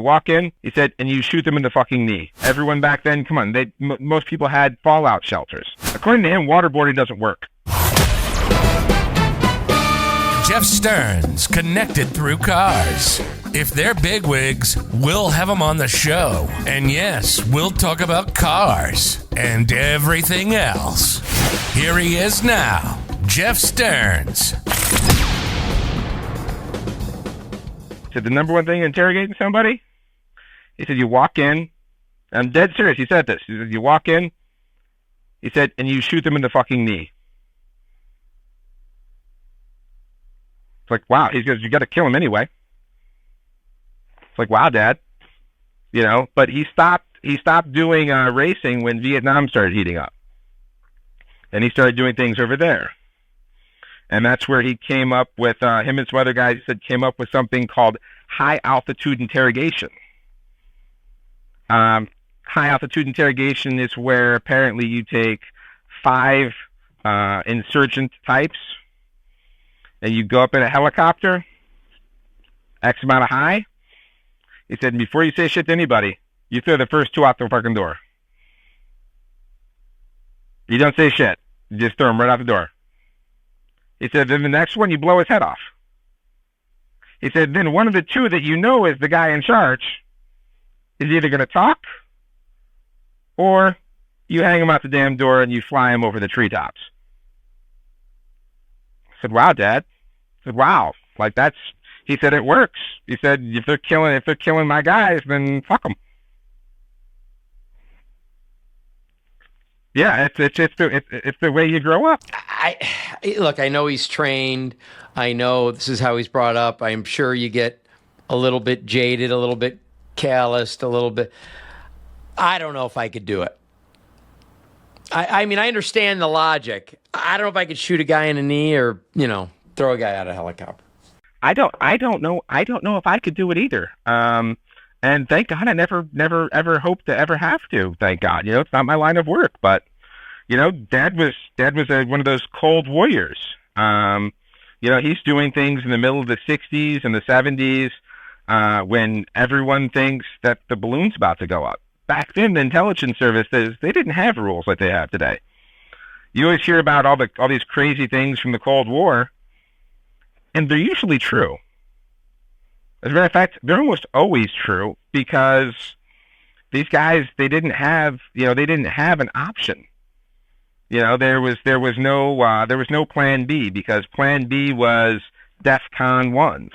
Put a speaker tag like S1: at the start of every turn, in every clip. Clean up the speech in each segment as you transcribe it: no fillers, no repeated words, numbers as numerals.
S1: Walk in, he said, and you shoot them in the fucking knee. Everyone back then, come on, most people had fallout shelters. According to him, waterboarding doesn't work.
S2: Jeff Stearns, connected through cars. If they're bigwigs, we'll have them on the show. And yes, we'll talk about cars and everything else. Here he is now, Jeff Stearns.
S1: Said the number one thing in interrogating somebody, he said, you walk in, I'm dead serious, he said this, he said, you walk in, he said, and you shoot them in the fucking knee. It's like, wow, he goes, you got to kill him anyway. It's like, wow, Dad, you know, but he stopped doing racing when Vietnam started heating up, and he started doing things over there. And that's where he came up with, him and some other guys, he said, came up with something called high-altitude interrogation. High-altitude interrogation is where apparently you take 5 insurgent types, and you go up in a helicopter, X amount of high. He said, before you say shit to anybody, you throw the first 2 out the fucking door. You don't say shit. You just throw them right out the door. He said, then the next one, you blow his head off. He said, then one of the 2 that you know is the guy in charge is either going to talk or you hang him out the damn door and you fly him over the treetops. I said, wow, Dad. I said, wow. Like that's, he said, it works. He said, if they're killing my guys, then fuck them. Yeah, it's the way you grow up.
S3: Look, I know he's trained. I know this is how he's brought up. I'm sure you get a little bit jaded, a little bit calloused, a little bit. I don't know if I could do it. I mean, I understand the logic. I don't know if I could shoot a guy in the knee or, you know, throw a guy out of a helicopter.
S1: I don't know if I could do it either. And thank God I never ever hope to ever have to. Thank God, you know, it's not my line of work. But you know, Dad was one of those cold warriors. You know, he's doing things in the middle of the '60s and the '70s when everyone thinks that the balloon's about to go up. Back then, the intelligence services, they didn't have rules like they have today. You always hear about all these crazy things from the Cold War, and they're usually true. As a matter of fact, they're almost always true because these guys, they didn't have an option. You know, there was no plan B because plan B was DEFCON 1.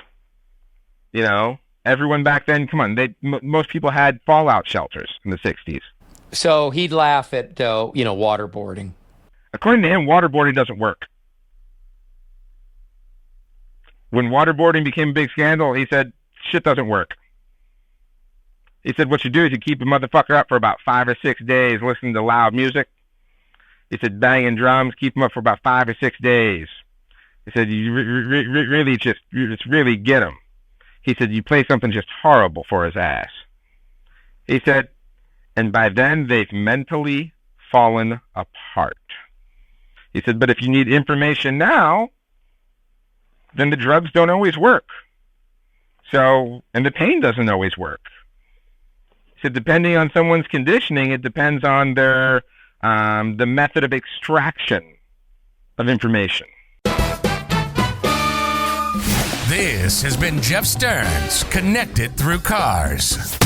S1: You know, everyone back then, come on, most people had fallout shelters in the 60s.
S3: So he'd laugh at, waterboarding.
S1: According to him, waterboarding doesn't work. When waterboarding became a big scandal, he said, shit doesn't work. He said, what you do is you keep a motherfucker up for about 5 or 6 days listening to loud music. He said, banging drums, keep him up for about 5 or 6 days. He said, you really just really get him. He said, you play something just horrible for his ass. He said, and by then they've mentally fallen apart. He said, but if you need information now, then the drugs don't always work. So, and the pain doesn't always work. So depending on someone's conditioning, it depends on their, the method of extraction of information.
S2: This has been Jeff Stearns, connected through cars.